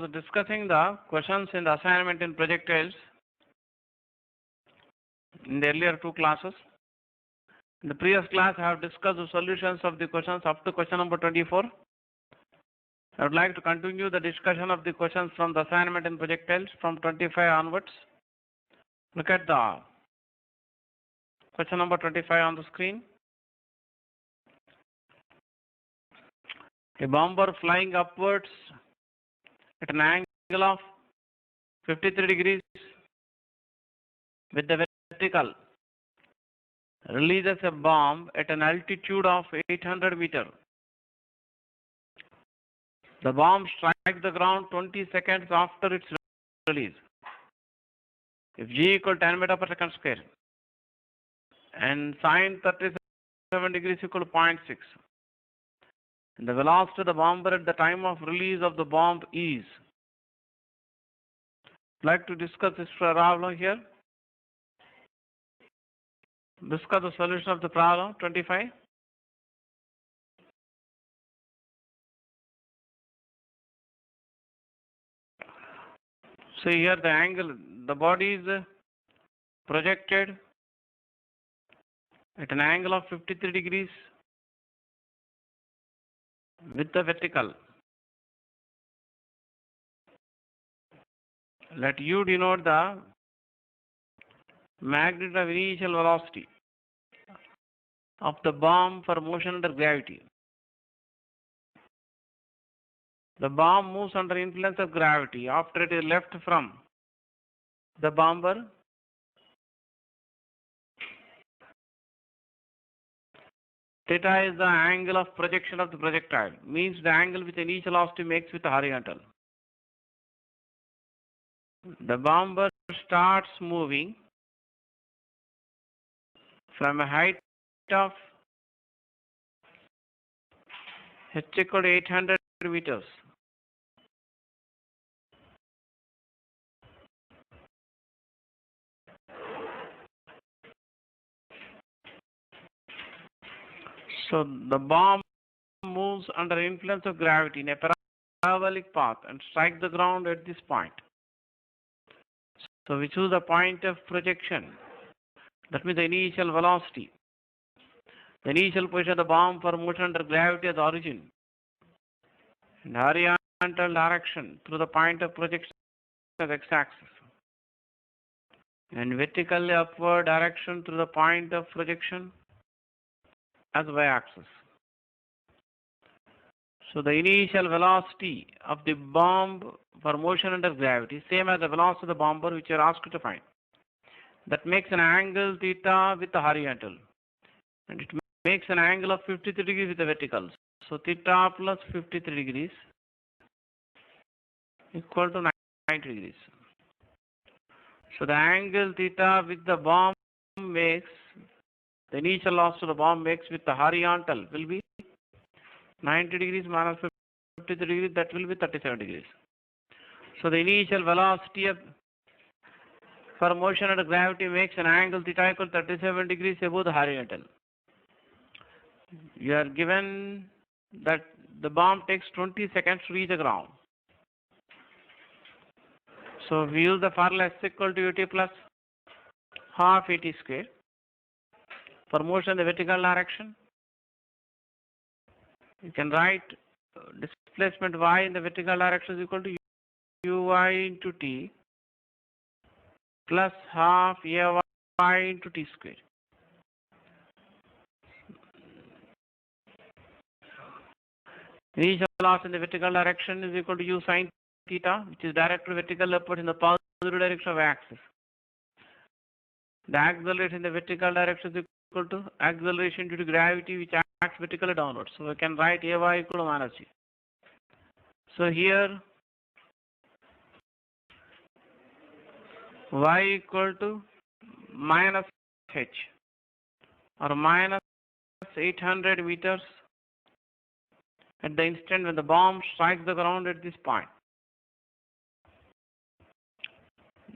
was discussing the questions in the assignment in projectiles in the earlier two classes. In the previous class, I have discussed the solutions of the questions up to question number 24. I would like to continue the discussion of the questions from the assignment in projectiles from 25 onwards. Look at the question number 25 on the screen. A bomber flying upwards at an angle of 53 degrees with the vertical releases a bomb at an altitude of 800 meters. The bomb strikes the ground 20 seconds after its release. If G equal 10 meter per second square and sine 37 degrees equal to 0.6. And the velocity of the bomber at the time of release of the bomb is. I'd like to discuss this problem here. Discuss the solution of the problem 25. So here the angle, the body is projected at an angle of 53 degrees with the vertical. Let U denote the magnitude of initial velocity of the bomb for motion under gravity. The bomb moves under influence of gravity after it is left from the bomber. Theta is the angle of projection of the projectile, means the angle which the initial velocity makes with the horizontal. The bomber starts moving from a height of h equal to 800 meters. So the bomb moves under influence of gravity in a parabolic path and strikes the ground at this point. So we choose the point of projection. That means the initial velocity. The initial position of the bomb for motion under gravity at the origin. And horizontal direction through the point of projection of x-axis. And vertically upward direction through the point of projection as y-axis. So the initial velocity of the bomb for motion under gravity, same as the velocity of the bomber which you are asked to find. That makes an angle theta with the horizontal. And it makes an angle of 53 degrees with the vertical. So theta plus 53 degrees equal to 90 degrees. So the angle theta with the bomb makes, the initial loss of the bomb makes with the horizontal will be 90 degrees minus 53 degrees, that will be 37 degrees. So the initial velocity of for motion under gravity makes an angle theta equal 37 degrees above the horizontal. You are given that the bomb takes 20 seconds to reach the ground. So we use the formula S equal to ut plus half at square for motion in the vertical direction. You can write displacement y in the vertical direction is equal to uy into t plus half ay into t square. Initial loss in the vertical direction is equal to u sine theta, which is directed vertical upward in the positive direction of axis. The acceleration in the vertical direction is equal to acceleration due to gravity which acts vertically downwards. So we can write ay equal to minus g. So here y equal to minus h or minus 800 meters at the instant when the bomb strikes the ground at this point.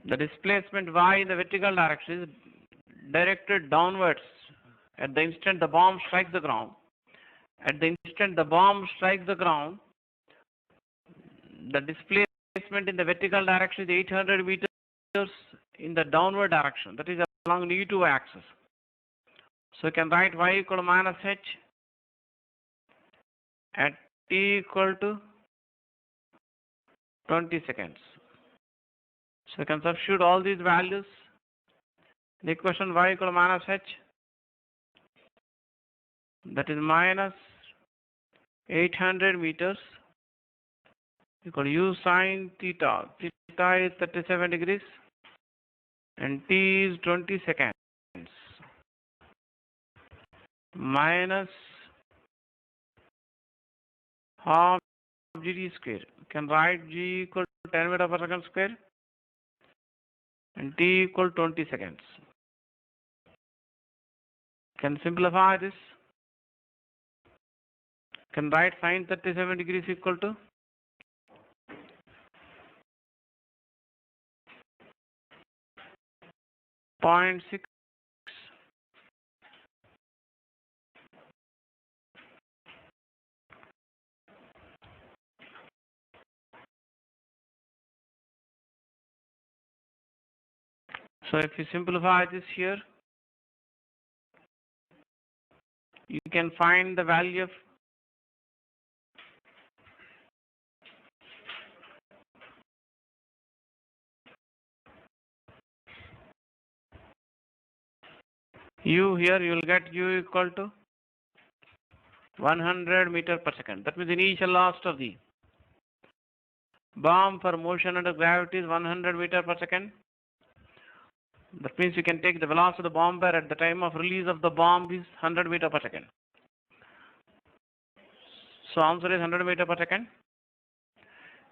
The displacement y in the vertical direction is directed downwards at the instant the bomb strikes the ground. At the instant the bomb strikes the ground, the displacement displacement in the vertical direction is 800 meters in the downward direction, that is along the U2 axis. So you can write y equal to minus h at t equal to 20 seconds. So you can substitute all these values in the equation y equal to minus h, that is minus 800 meters equal to u sine theta. Theta is 37 degrees and t is 20 seconds minus half gt square. You can write g equal to 10 meters per second square and t equal to 20 seconds. Can simplify this. Can write sine 37 degrees equal to 0.6 . So if you simplify this here, you can find the value of u here. You will get u equal to 100 meters per second. That means the initial velocity of the bomb for motion under gravity is 100 meters per second. That means you can take the velocity of the bomb bearer at the time of release of the bomb is 100 meters per second. So answer is 100 meters per second.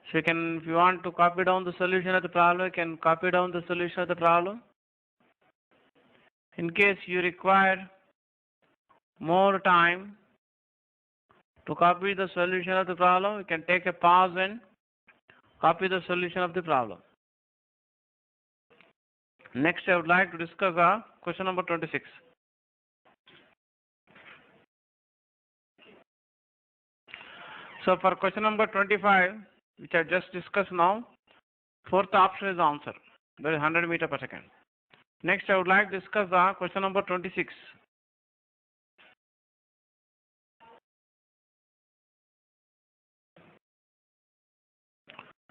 So you can, if you want to copy down the solution of the problem, you can copy down the solution of the problem. In case you require more time to copy the solution of the problem, you can take a pause and copy the solution of the problem. Next, I would like to discuss question number 26. So for question number 25, which I just discussed now, fourth option is the answer. That is 100 meters per second. Next, I would like to discuss question number 26.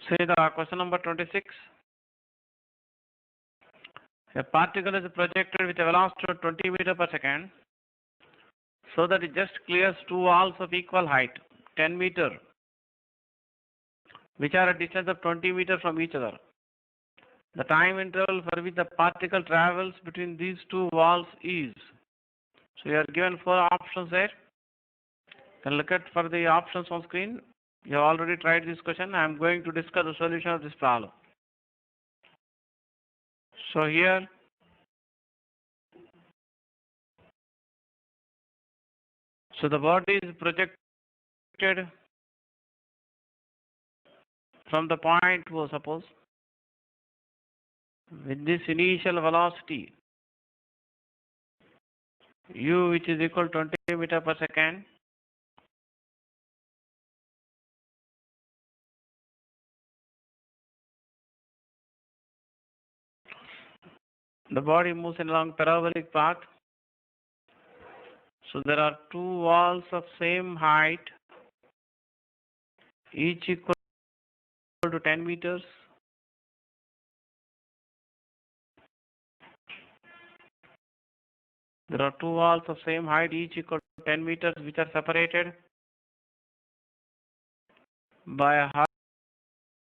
Say the question number 26. A particle is projected with a velocity of 20 meters per second so that it just clears two walls of equal height, 10 meters, which are a distance of 20 meters from each other. The time interval for which the particle travels between these two walls is. So you are given four options there. You can look at for the options on screen. You have already tried this question. I am going to discuss the solution of this problem. So here, so the body is projected from the point O, suppose, with this initial velocity u, which is equal to 20 meters per second. The body moves along parabolic path. So there are two walls of same height, each equal to 10 meters. There are two walls of same height, each equal to 10 meters, which are separated by a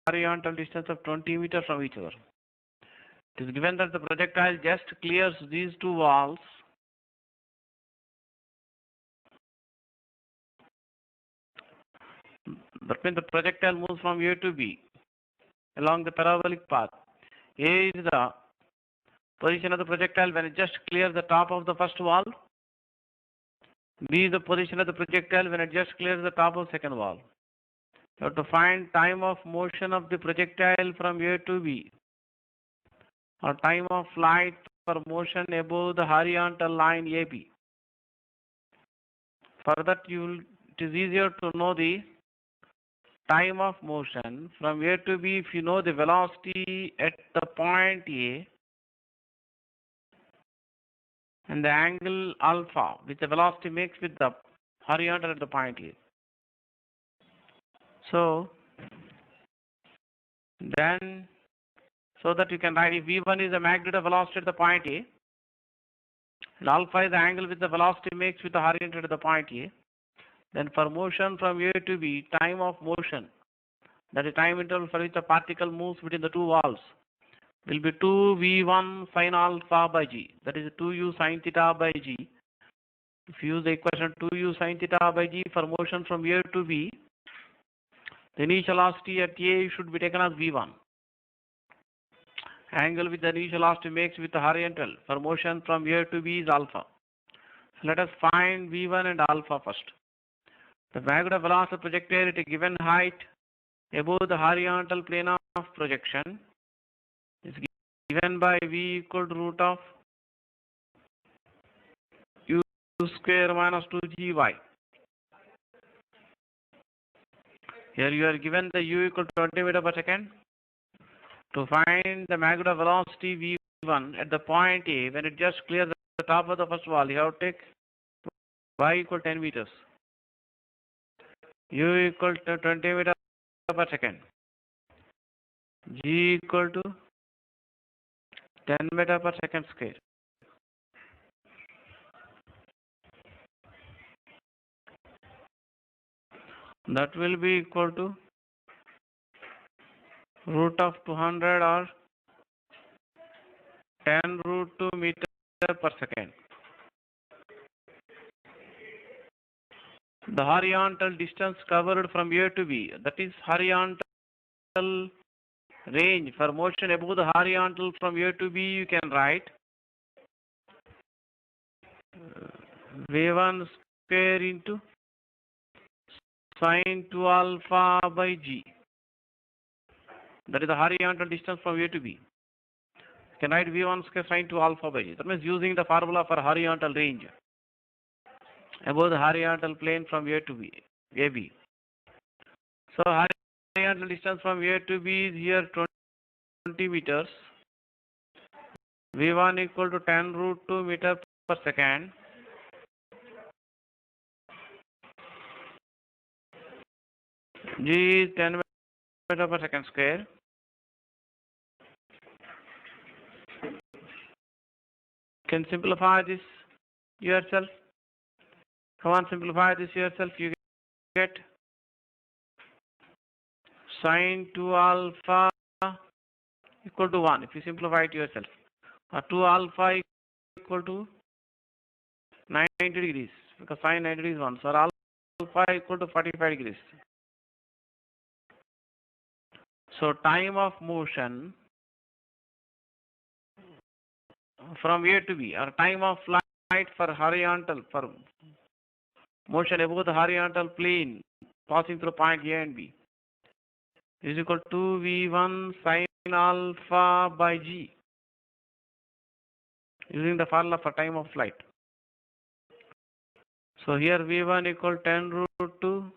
horizontal distance of 20 meters from each other. It is given that the projectile just clears these two walls That means the projectile moves from A to B along the parabolic path. A is the position of the projectile when it just clears the top of the first wall. B is the position of the projectile when it just clears the top of the second wall. You have to find time of motion of the projectile from A to B, or time of flight for motion above the horizontal line AB. For that, it is easier to know the time of motion from A to B, if you know the velocity at the point A and the angle alpha with the velocity makes with the horizontal at the point A. So then, so that you can write if V1 is the magnitude of velocity at the point A, and alpha is the angle with the velocity makes with the horizontal at the point A, then for motion from A to B, time of motion, that is time interval for which the particle moves between the two walls, will be 2v1 sin alpha by g, that is 2u sin theta by g. If you use the equation 2u sin theta by g for motion from A to B, the initial velocity at A should be taken as v1. Angle with the initial velocity makes with the horizontal for motion from A to B is alpha. So let us find v1 and alpha first. The magnitude of velocity of projectile at a given height above the horizontal plane of projection is given by v equal to root of u square minus 2gy. Here you are given the u equal to 20 meter per second. To find the magnitude of velocity v1 at the point A, when it just clears the top of the first wall, you have to take y equal to 10 meters. U equal to 20 meter per second. G equal to 10 meter per second square. That will be equal to root of 200 or 10 root 2 meter per second. The horizontal distance covered from A to B, that is horizontal range for motion above the horizontal from A to B, you can write v1 square into sin 2 alpha by g. That is the horizontal distance from A to B. You can write v1 square sin 2 alpha by g. That means using the formula for horizontal range above the horizontal plane from A to B, AB. So horizontal distance from A to B is here 20 meters. V1 equal to 10 root 2 meter per second. G is 10 meter per second square. Can simplify this yourself. Come on, simplify this yourself. You get sin 2 alpha equal to 1. If you simplify it yourself, 2 alpha equal to 90 degrees, because sin 90 degrees is 1. So alpha equal to 45 degrees. So time of motion from A to B, or time of flight for horizontal, for motion above the horizontal plane passing through point A and B, is equal to v1 sin alpha by g, using the formula for time of flight. So here v1 equal 10 root 2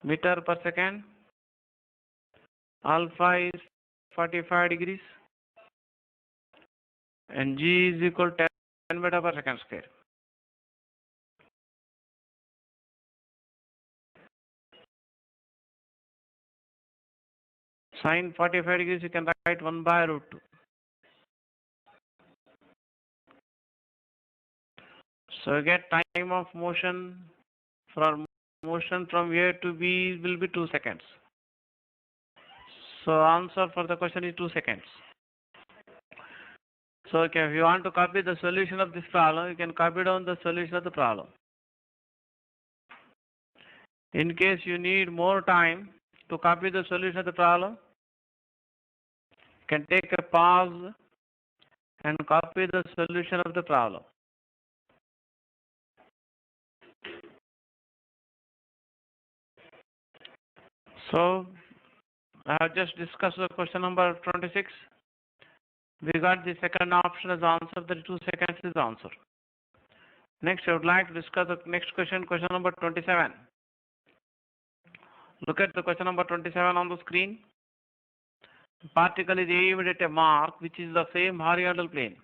meter per second, alpha is 45 degrees, and g is equal to 10 meter per second square. Sin 45 degrees you can write 1 by root 2. So you get time of motion from A to B will be 2 seconds. So answer for the question is 2 seconds. So okay, if you want to copy the solution of this problem, you can copy down the solution of the problem. In case you need more time to copy the solution of the problem, you can take a pause and copy the solution of the problem. So I have just discussed the question number 26. We got the second option as answer, the 2 seconds is the answer. Next, I would like to discuss the next question, question number 27. Look at the question number 27 on the screen. The particle is aimed at a mark which is the same horizontal plane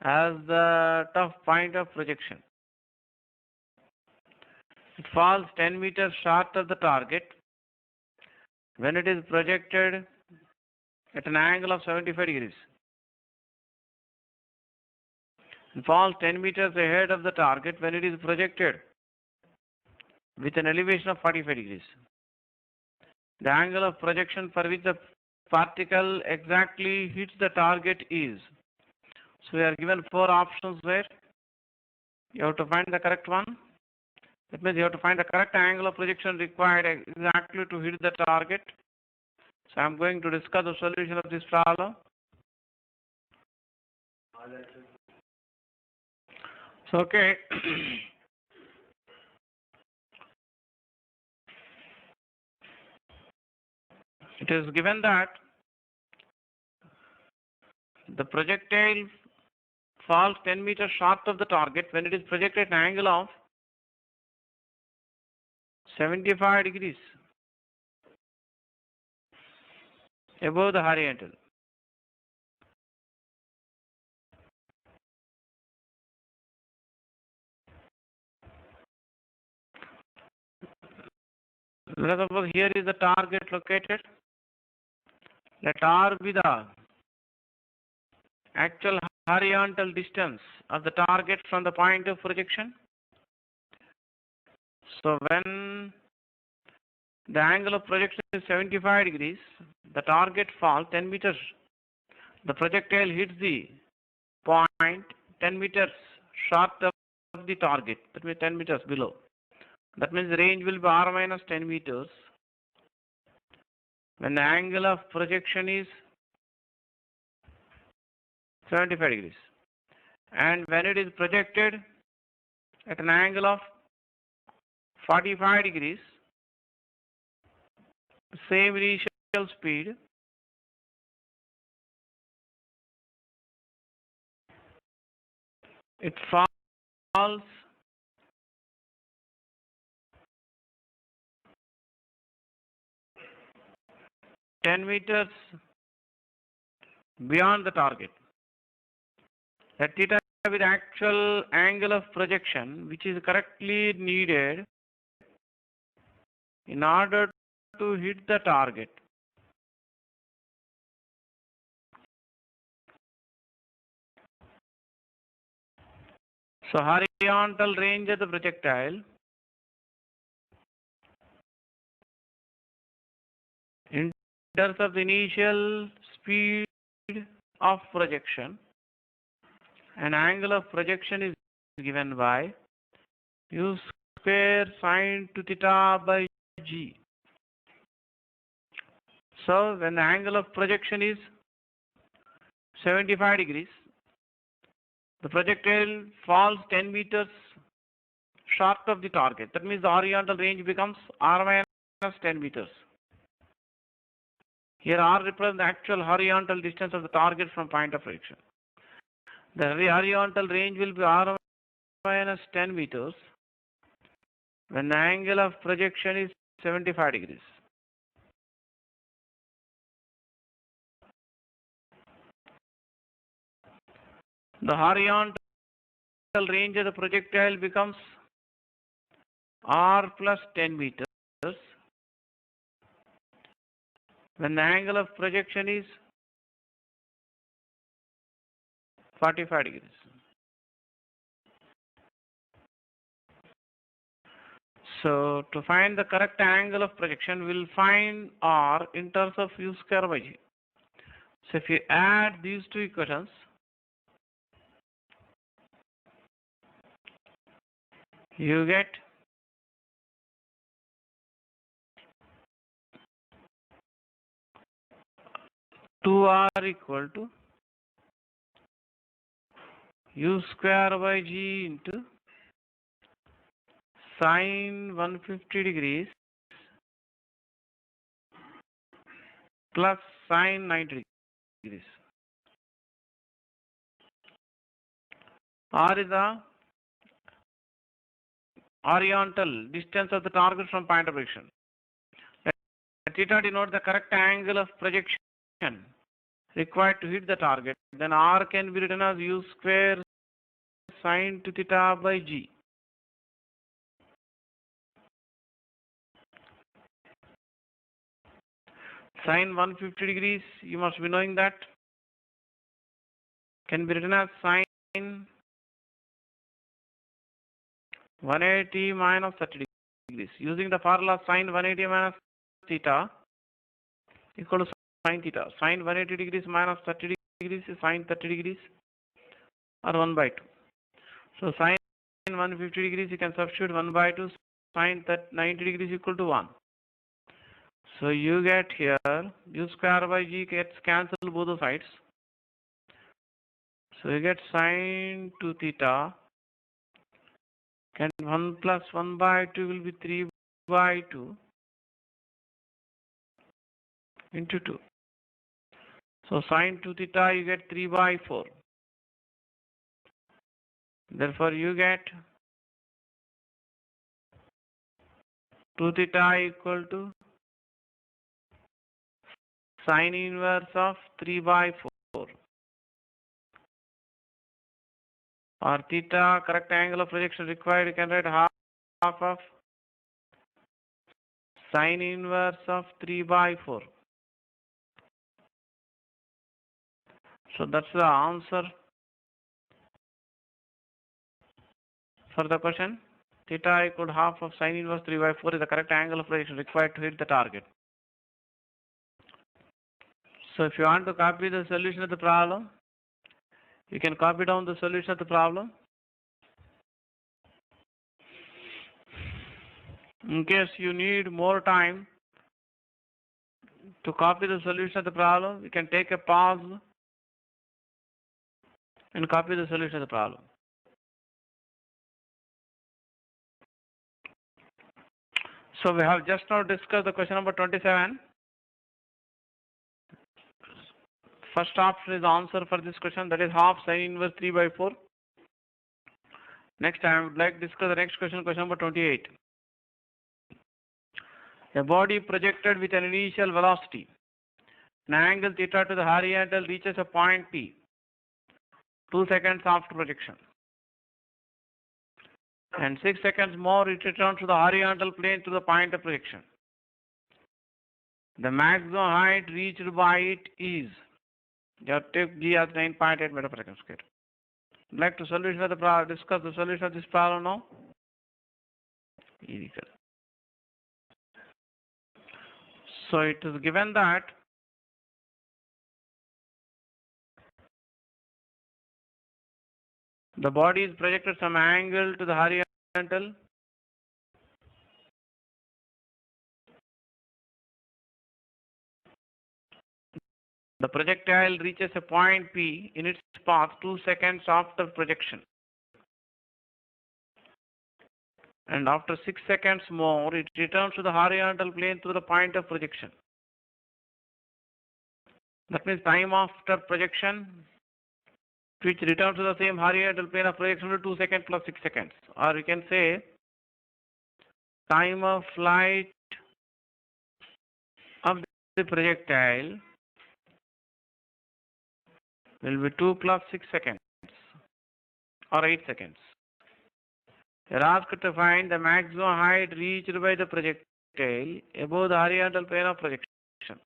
as the tough point of projection. It falls 10 meters short of the target when it is projected at an angle of 75 degrees. It falls 10 meters ahead of the target when it is projected with an elevation of 45 degrees. The angle of projection for which the particle exactly hits the target is. So we are given 4 options where you have to find the correct one. That means you have to find the correct angle of projection required exactly to hit the target. So I am going to discuss the solution of this problem. So okay. It is given that the projectile falls 10 meters short of the target when it is projected at an angle of 75 degrees above the horizontal. Let us suppose here is the target located. Let R be the actual horizontal distance of the target from the point of projection. So when the angle of projection is 75 degrees, the target falls 10 meters. The projectile hits the point 10 meters short of the target, that means 10 meters below. That means the range will be r minus 10 meters when the angle of projection is 75 degrees. And when it is projected at an angle of 45 degrees, same initial speed, it falls 10 meters beyond the target. Let theta be the actual angle of projection which is correctly needed in order to hit the target. So horizontal range of the projectile in terms of the initial speed of projection, an angle of projection is given by u square sine 2 theta by g. So when the angle of projection is 75 degrees, the projectile falls 10 meters short of the target. That means the horizontal range becomes r minus 10 meters. Here r represents the actual horizontal distance of the target from point of projection. The horizontal range will be r minus 10 meters when the angle of projection is 75 degrees. The horizontal range of the projectile becomes r plus 10 meters when the angle of projection is 45 degrees. So to find the correct angle of projection, we'll find r in terms of u square by g. So if you add these two equations, you get two r equal to u square by g into sine 150 degrees plus sine 90 degrees. R is the horizontal distance of the target from point of projection. theta denotes the correct angle of projection required to hit the target, then R can be written as U square sine 2 theta by G. Sine 150 degrees, you must be knowing that, can be written as sine 180 minus 30 degrees. Using the formula sine 180 minus theta equal to sine theta. Sine 180 degrees minus 30 degrees is sine 30 degrees or 1 by 2. So sine 150 degrees you can substitute 1 by 2, sine 90 degrees equal to 1. So you get here U square by G gets cancelled both the sides. So you get sine 2 theta, and 1 plus 1 by 2 will be 3 by 2 into 2. So sine 2 theta you get 3 by 4. Therefore you get 2 theta equal to sine inverse of 3 by 4. For theta, correct angle of projection required, you can write half of sine inverse of 3 by 4. So that's the answer for the question. Theta equal to half of sine inverse 3 by 4 is the correct angle of projection required to hit the target. So if you want to copy the solution of the problem, you can copy down the solution of the problem. In case you need more time to copy the solution of the problem, you can take a pause and copy the solution of the problem. So we have just now discussed the question number 27. First option is the answer for this question, that is half sine inverse 3 by 4. Next, I would like to discuss the next question, question number 28. A body projected with an initial velocity, an angle theta to the horizontal reaches a point P 2 seconds after projection, and 6 seconds more it returns to the horizontal plane to the point of projection. The maximum height reached by it is, you have to take G as 9.8 meters per second square. I'd like to discuss the solution of this problem now. So it is given that the body is projected some angle to the horizontal. The projectile reaches a point P in its path 2 seconds after projection. And after 6 seconds more, it returns to the horizontal plane to the point of projection. That means time after projection, which returns to the same horizontal plane of projection to 2 seconds plus 6 seconds. Or we can say time of flight of the projectile will be 2 plus 6 seconds or 8 seconds. You are asked to find the maximum height reached by the projectile above the horizontal plane of projection.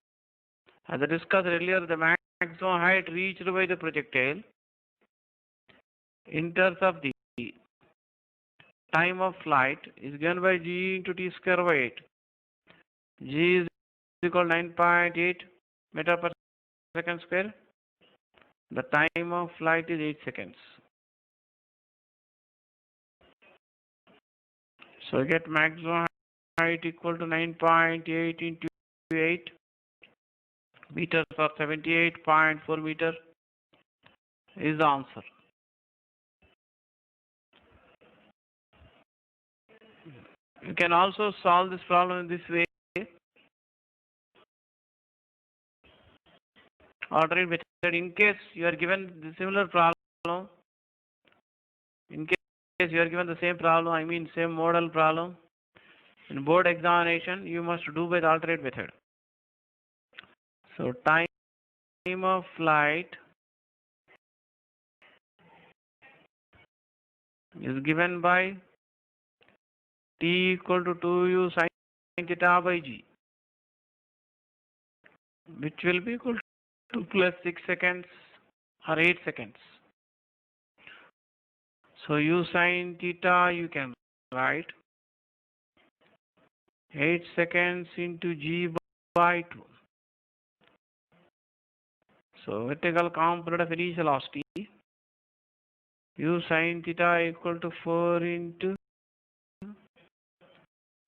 As I discussed earlier, the maximum height reached by the projectile in terms of the time of flight is given by G into T square by 8. G is equal to 9.8 meters per second square. The time of flight is 8 seconds. So you get maximum height equal to 9.8 into 8 meters or 78.4 meters is the answer. You can also solve this problem in this way. Alternate method, in case you are given the similar problem, in case you are given the same problem, I mean same model problem, in board examination, you must do by the alternate method. So time of flight is given by t equal to 2u sin theta by g, which will be equal to 2 plus 6 seconds or 8 seconds. So u sin theta you can write 8 seconds into g by 2. So vertical component of initial velocity u sin theta equal to 4 into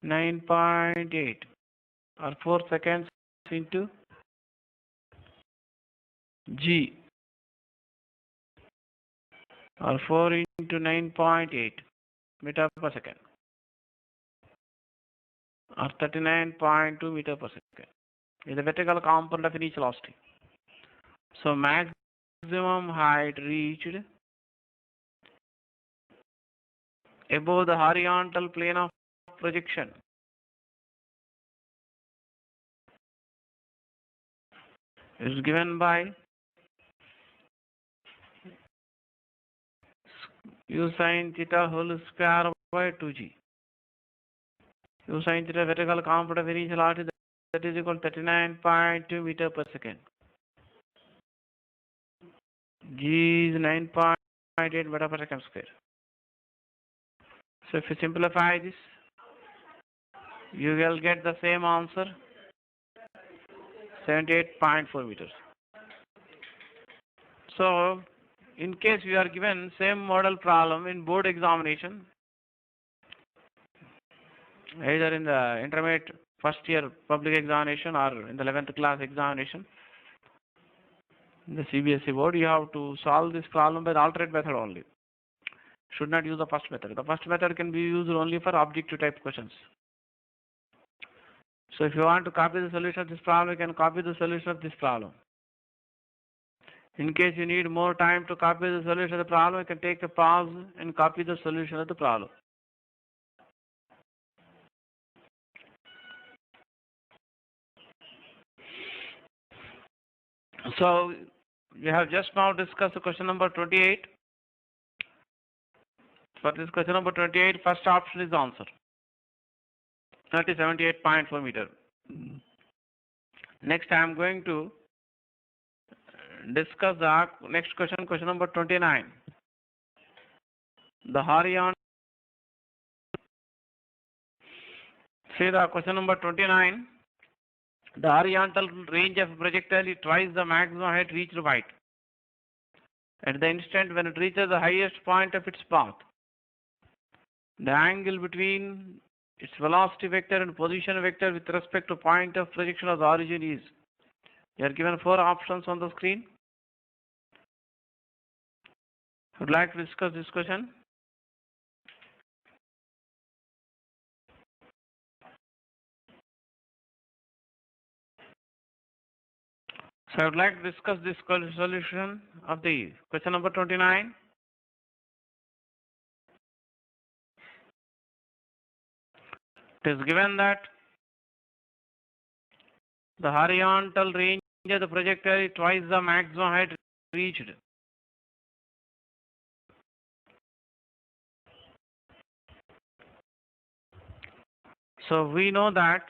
9.8 or 4 seconds into g or 4 into 9.8 meter per second or 39.2 meter per second is the vertical component of initial velocity. So maximum height reached above the horizontal plane of projection is given by u sin theta whole square by 2g. U sin theta vertical component of initial velocity that is equal to 39.2 meter per second. G is 9.8 meter per second square. So if you simplify this, you will get the same answer, 78.4 meters. So in case you are given same model problem in board examination, either in the intermediate first year public examination or in the 11th class examination, in the CBSE board, you have to solve this problem by the alternate method only. Should not use the first method. The first method can be used only for objective type questions. So if you want to copy the solution of this problem, you can copy the solution of this problem. In case you need more time to copy the solution of the problem, you can take a pause and copy the solution of the problem. So we have just now discussed the question number 28. For this question number 28, first option is the answer. That is 78.4 meter. Next, I am going to discuss the next question, question number 29. The horizontal. See the question number 29. The horizontal range of projectile is twice the maximum height reached by it. At the instant when it reaches the highest point of its path, the angle between its velocity vector and position vector with respect to point of projection of the origin is. You are given 4 options on the screen. Would like to discuss this question? So I would like to discuss this solution of the question number 29. It is given that the horizontal range of the projectile is twice the maximum height reached. So we know that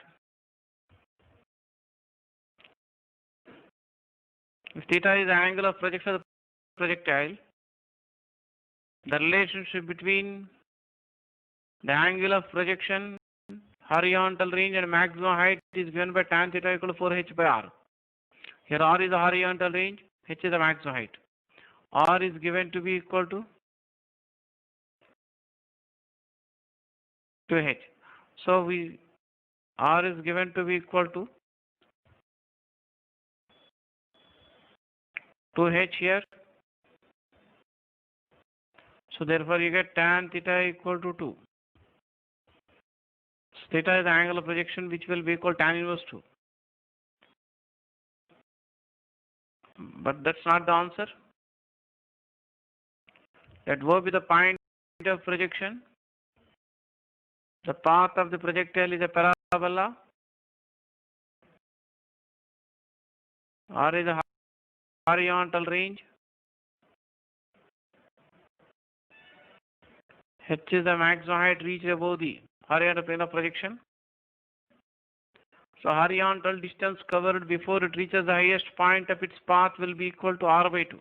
if theta is the angle of projection of the projectile, the relationship between the angle of projection, horizontal range and maximum height is given by tan theta equal to 4h by r. Here r is the horizontal range, h is the maximum height. R is given to be equal to 2h. So r is given to be equal to 2h here. So therefore you get tan theta equal to 2. So theta is the angle of projection which will be equal to tan inverse 2. But that's not the answer. Let O be the point of projection. The path of the projectile is a parabola. R is the horizontal range. H is the maximum height reached above the horizontal plane of projection. So horizontal distance covered before it reaches the highest point of its path will be equal to R by 2.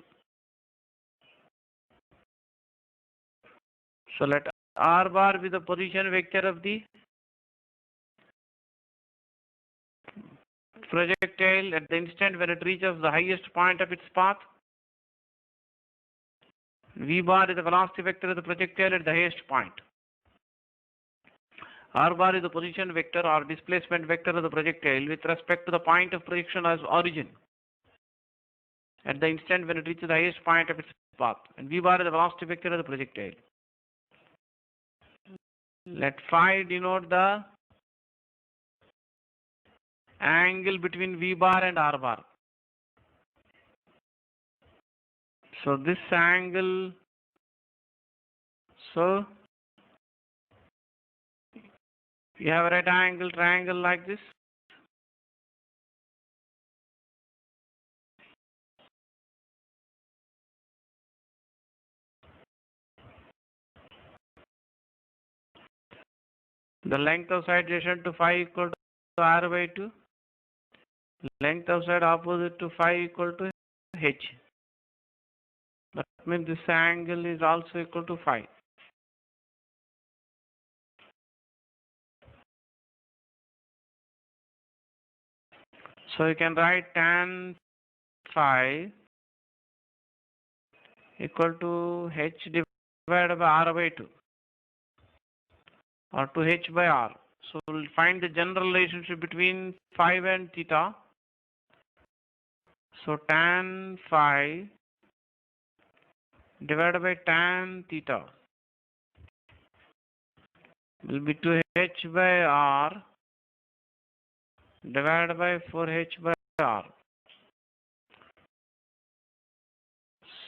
So let R bar be the position vector of the projectile at the instant when it reaches the highest point of its path. V bar is the velocity vector of the projectile at the highest point. R bar is the position vector or displacement vector of the projectile with respect to the point of projection as origin at the instant when it reaches the highest point of its path. And V bar is the velocity vector of the projectile. Let phi denote the angle between V bar and R bar. So this angle, so you have a right angle triangle like this. The length of side adjacent to phi equal to R by 2. Length of side opposite to phi equal to H. That means this angle is also equal to phi. So you can write tan phi equal to H divided by R by 2 or 2H by R. So we'll find the general relationship between phi and theta. So tan phi divided by tan theta will be 2H by R divided by 4H by R.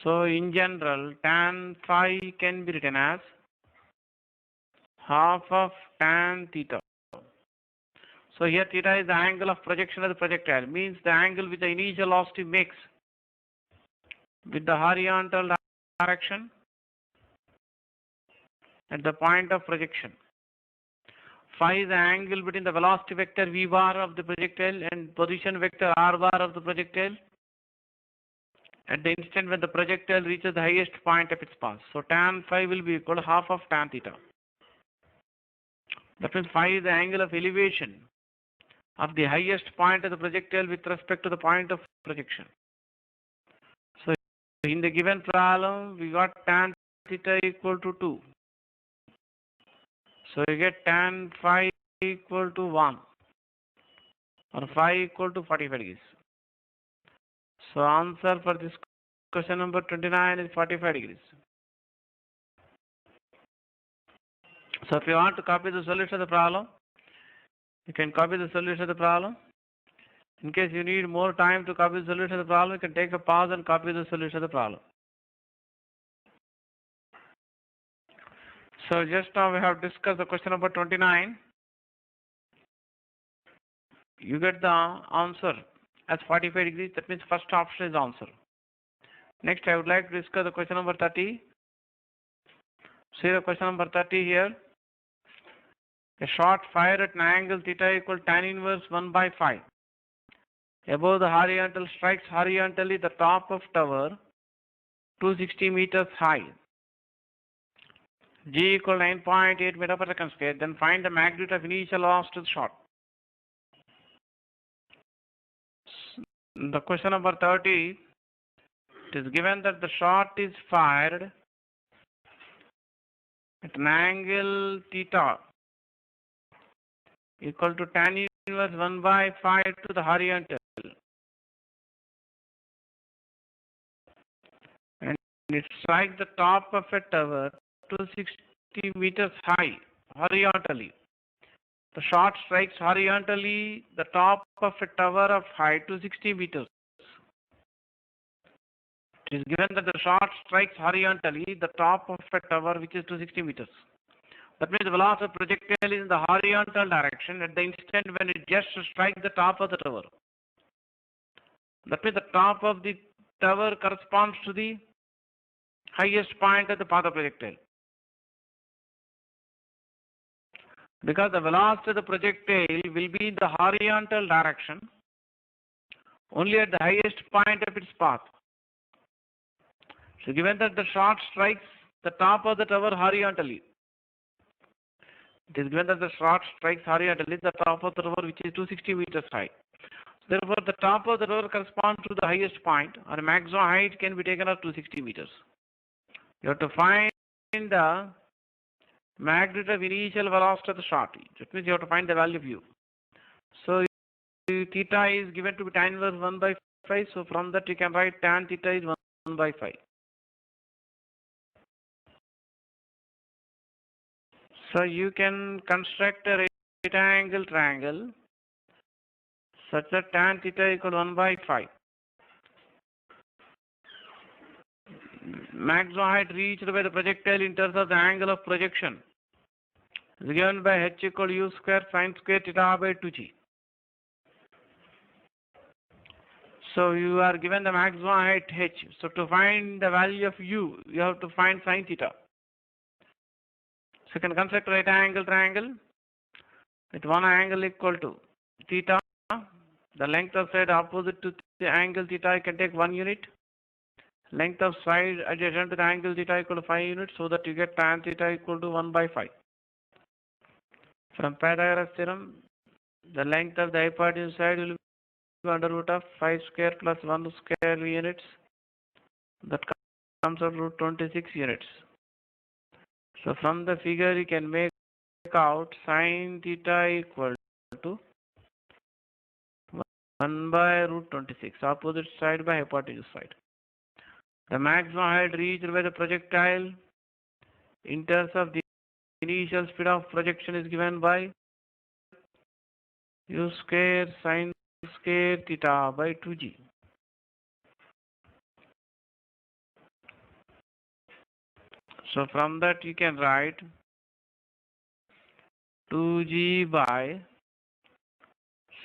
So in general, tan phi can be written as half of tan theta. So here theta is the angle of projection of the projectile, means the angle which the initial velocity makes with the horizontal direction at the point of projection. Phi is the angle between the velocity vector V bar of the projectile and position vector R bar of the projectile at the instant when the projectile reaches the highest point of its path. So tan phi will be equal to half of tan theta. That means phi is the angle of elevation of the highest point of the projectile with respect to the point of projection. So in the given problem, we got tan theta equal to 2. So you get tan phi equal to 1 or phi equal to 45 degrees. So answer for this question number 29 is 45 degrees. So if you want to copy the solution of the problem, you can copy the solution of the problem. In case you need more time to copy the solution of the problem, you can take a pause and copy the solution of the problem. So just now we have discussed the question number 29. You get the answer as 45 degrees. That means first option is the answer. Next, I would like to discuss the question number 30. See the question number 30 here. A shot fired at an angle theta equal tan inverse 1 by 5. Above the horizontal strikes horizontally the top of tower 260 meters high. G equal 9.8 meter per second square. Then find the magnitude of initial loss to the shot. The question number 30, it is given that the shot is fired at an angle theta equal to tan inverse 1 by 5 to the horizontal. And it strikes the top of a tower 260 meters high horizontally. The shot strikes horizontally the top of a tower of height 260 meters. It is given that the shot strikes horizontally the top of a tower which is 260 meters. That means the velocity of projectile is in the horizontal direction at the instant when it just strikes the top of the tower. That means the top of the tower corresponds to the highest point of the path of projectile. Because the velocity of the projectile will be in the horizontal direction only at the highest point of its path. So given that the shot strikes the top of the tower horizontally, it is given that the shot strikes horizontally the top of the tower which is 260 meters high. Therefore, the top of the tower corresponds to the highest point, or maximum height can be taken as 260 meters. You have to find the magnitude of initial velocity of the shot. That means you have to find the value of u. So theta is given to be tan inverse 1 by 5. So from that you can write tan theta is 1 by 5. So you can construct a right angle triangle such that tan theta equal 1 by 5. Maximum height reached by the projectile in terms of the angle of projection is given by h equal u square sine square theta by 2g. So you are given the maximum height h. So to find the value of u, you have to find sine theta. So you can construct a right angle triangle with one angle equal to theta. The length of side opposite to the angle theta, you can take 1 unit. Length of side adjacent to the angle theta equal to 5 units, so that you get tan theta equal to 1 by 5. From Pythagoras theorem, the length of the hypotenuse side will be under root of 5 square plus 1 square units. That comes out root 26 units. So from the figure you can make out sine theta equal to 1 by root 26, opposite side by hypotenuse side. The maximum height reached by the projectile in terms of the initial speed of projection is given by u square sine square theta by 2g. So from that you can write 2g by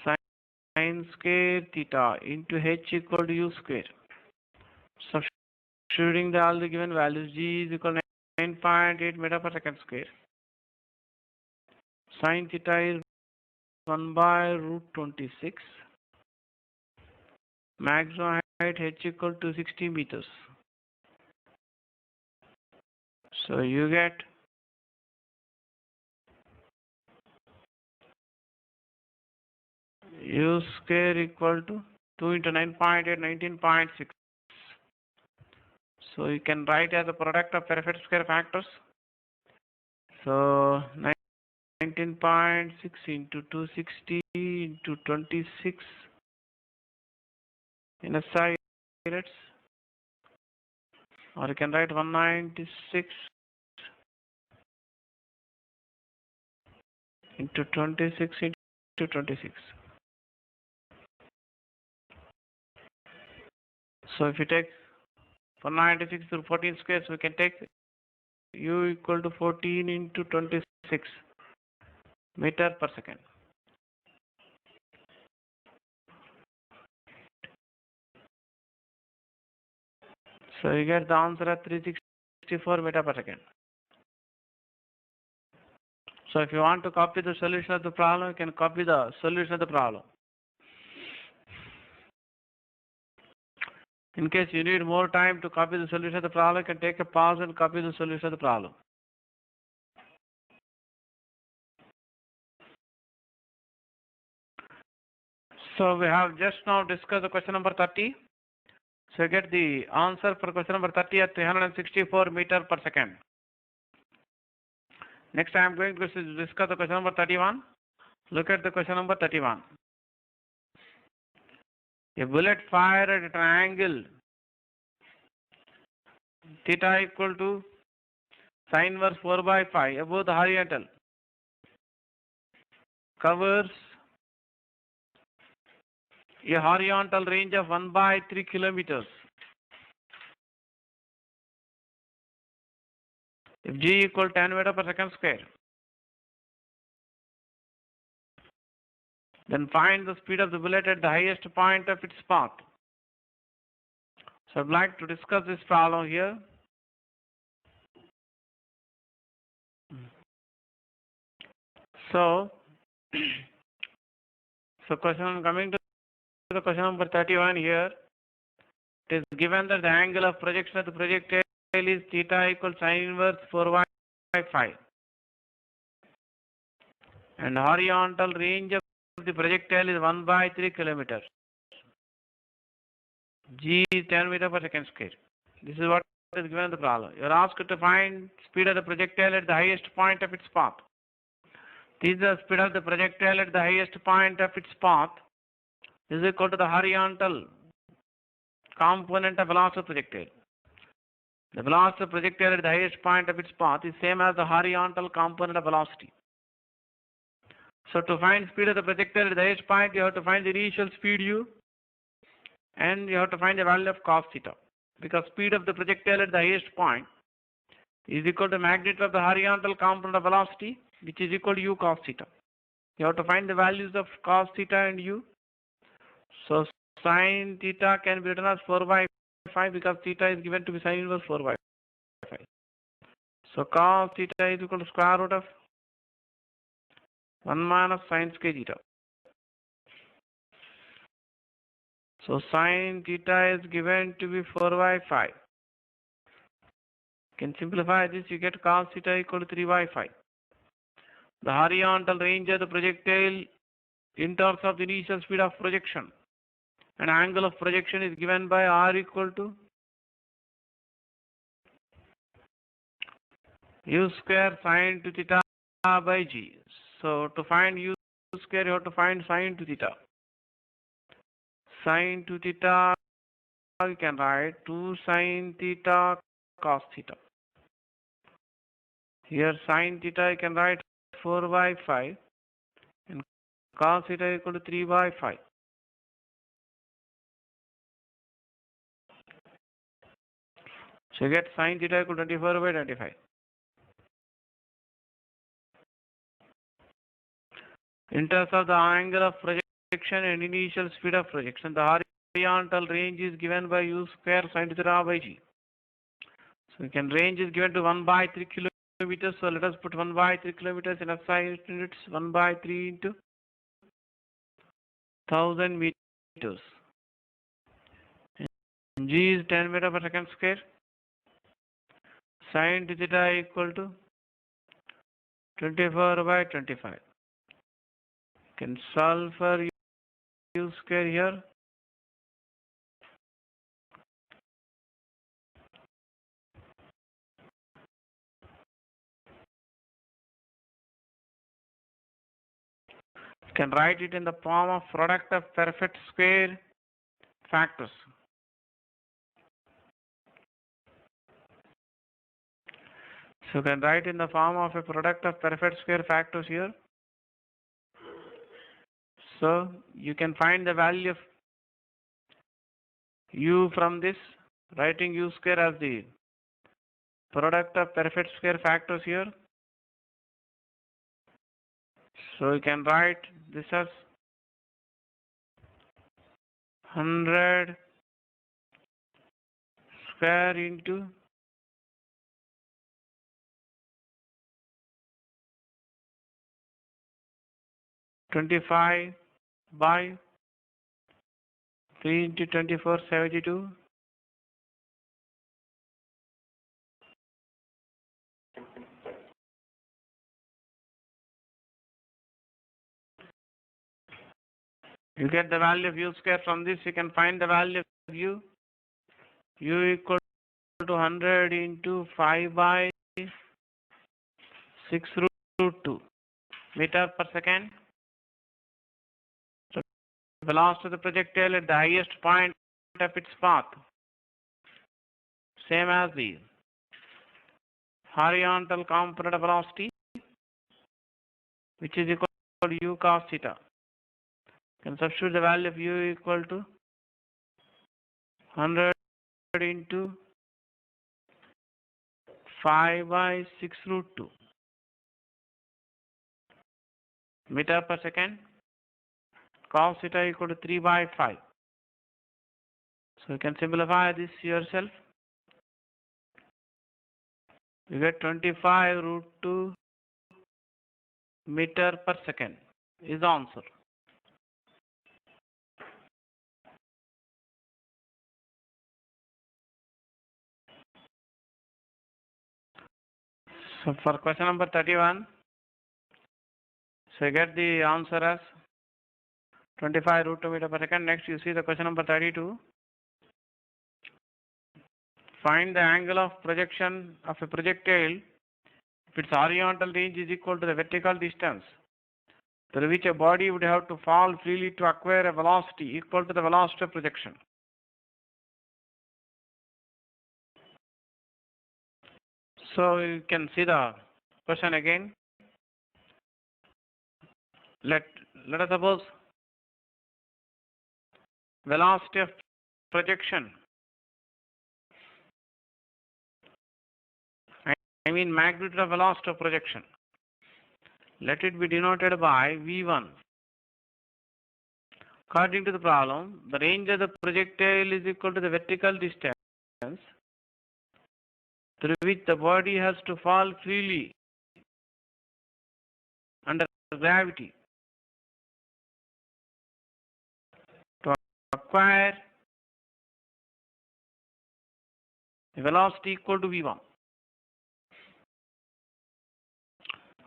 sine square theta into h equal to u square. Substituting all the given values, g is equal to 9.8 meter per second square. Sine theta is 1 by root 26. Maximum height h equal to 60 meters. So you get u square equal to 2 into 9.8, 19.6. So you can write as a product of perfect square factors. So 19.6 into 260 into 26 in SI units, or you can write 196 into 26 into 26. So if you take 196 to 14 squares, we can take u equal to 14 into 26 meter per second. So you get the answer at 364 meter per second. So if you want to copy the solution of the problem, you can copy the solution of the problem. In case you need more time to copy the solution of the problem, you can take a pause and copy the solution of the problem. So we have just now discussed the question number 30. So you get the answer for question number 30 at 364 meter per second. Next I am going to discuss the question number 31. Look at the question number 31. A bullet fired at a triangle theta equal to sine inverse 4 by 5 above the horizontal covers a horizontal range of 1 by 3 kilometers. If g equal 10 meter per second square, then find the speed of the bullet at the highest point of its path. So I'd like to discuss this problem here. So, coming to the question number 31 here, it is given that the angle of projection of the projectile is theta equals sin inverse 4y by 5. And horizontal range of the projectile is 1 by 3 kilometers. G is 10 meters per second square. This is what is given in the problem. You are asked to find speed of the projectile at the highest point of its path. This is the speed of the projectile at the highest point of its path is equal to the horizontal component of velocity of projectile. The velocity of projectile at the highest point of its path is same as the horizontal component of velocity. So to find speed of the projectile at the highest point, you have to find the initial speed u, and you have to find the value of cos theta, because speed of the projectile at the highest point is equal to magnitude of the horizontal component of velocity, which is equal to u cos theta. You have to find the values of cos theta and u. So sin theta can be written as 4 by 5 because theta is given to be sin inverse 4 by 5. So cos theta is equal to square root of 1 minus sin square theta. So sin theta is given to be 4 by 5. You can simplify this, you get cos theta equal to 3 by 5. The horizontal range of the projectile in terms of the initial speed of projection and angle of projection is given by r equal to u square sin 2 theta by g. So to find u square, you have to find sin 2 theta. Sin 2 theta, you can write 2 sin theta cos theta. Here sin theta you can write 4 by 5 and cos theta equal to 3 by 5. So you get sin theta equal to 24 by 25. In terms of the angle of projection and initial speed of projection, the horizontal range is given by u square sin theta by g. So you can range is given to 1 by 3 kilometers. So let us put 1 by 3 kilometers in SI units. 1 by 3 into 1000 meters. And g is 10 meters per second square. Sin theta equal to 24 by 25. Can solve for u square here. You can write it in the form of product of perfect square factors. So you can write in the form of a product of perfect square factors here. So you can find the value of u from this, writing u square as the product of perfect square factors here. So you can write this as 100 square into 25 by 3 into 24, 72. You get the value of u square from this. You can find the value of u. U equal to 100 into 5 by 6 root 2 meter per second. So velocity of the projectile at the highest point of its path, same as the horizontal component of velocity, which is equal to u cos theta. You can substitute the value of u equal to 100 into 5 by 6 root 2 meter per second. Cos theta equal to 3 by 5. So you can simplify this yourself. You get 25 root 2 meter per second is the answer. So for question number 31, so you get the answer as 25 root 2 meter per second. Next you see the question number 32. Find the angle of projection of a projectile if its horizontal range is equal to the vertical distance through which a body would have to fall freely to acquire a velocity equal to the velocity of projection. So you can see the question again. Let us suppose velocity of projection, I mean magnitude of velocity of projection. Let it be denoted by V1. According to the problem, the range of the projectile is equal to the vertical distance through which the body has to fall freely under gravity to acquire a velocity equal to V1.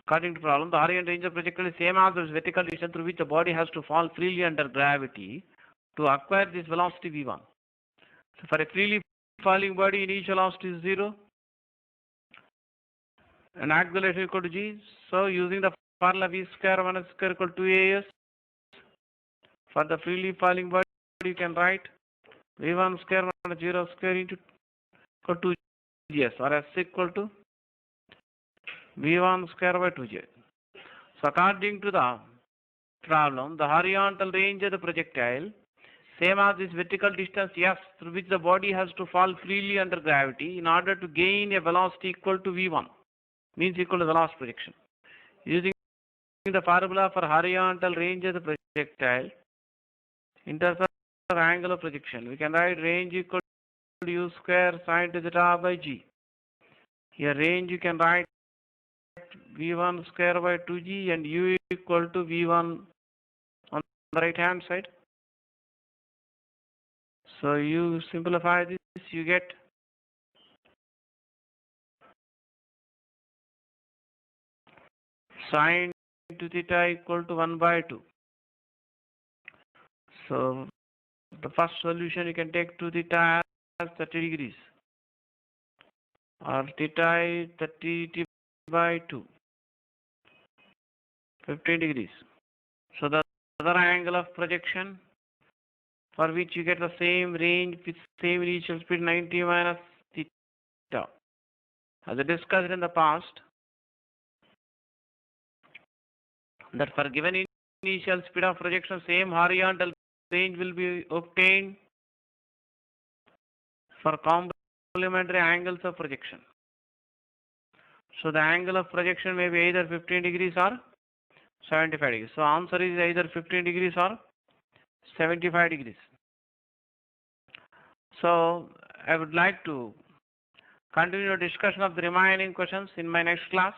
According to the problem, the horizontal range of projectile is same as the vertical distance through which the body has to fall freely under gravity to acquire this velocity V1. So for a freely falling body, initial velocity is 0 and acceleration equal to g. So using the formula v square 1 square equal to 2as, for the freely falling body you can write v1 square 1 0 square into equal to gs, or s equal to v1 square by 2j. So according to the problem, the horizontal range of the projectile same as this vertical distance s through which the body has to fall freely under gravity in order to gain a velocity equal to v1, means equal to velocity projection. Using the formula for horizontal range of the projectile in terms of angle of projection, we can write range equal to u square sine theta by g. Here range you can write v1 square by 2g and u equal to v1 on the right hand side. So you simplify this, you get sine to theta equal to 1 by 2. So the first solution you can take 2 theta as 30 degrees, or theta is 30 by 2, 15 degrees. So the other angle of projection for which you get the same range with same initial speed 90 minus theta. As I discussed in the past, that for given initial speed of projection, same horizontal range will be obtained for complementary angles of projection. So the angle of projection may be either 15 degrees or 75 degrees. So answer is either 15 degrees or 75 degrees. So I would like to continue the discussion of the remaining questions in my next class.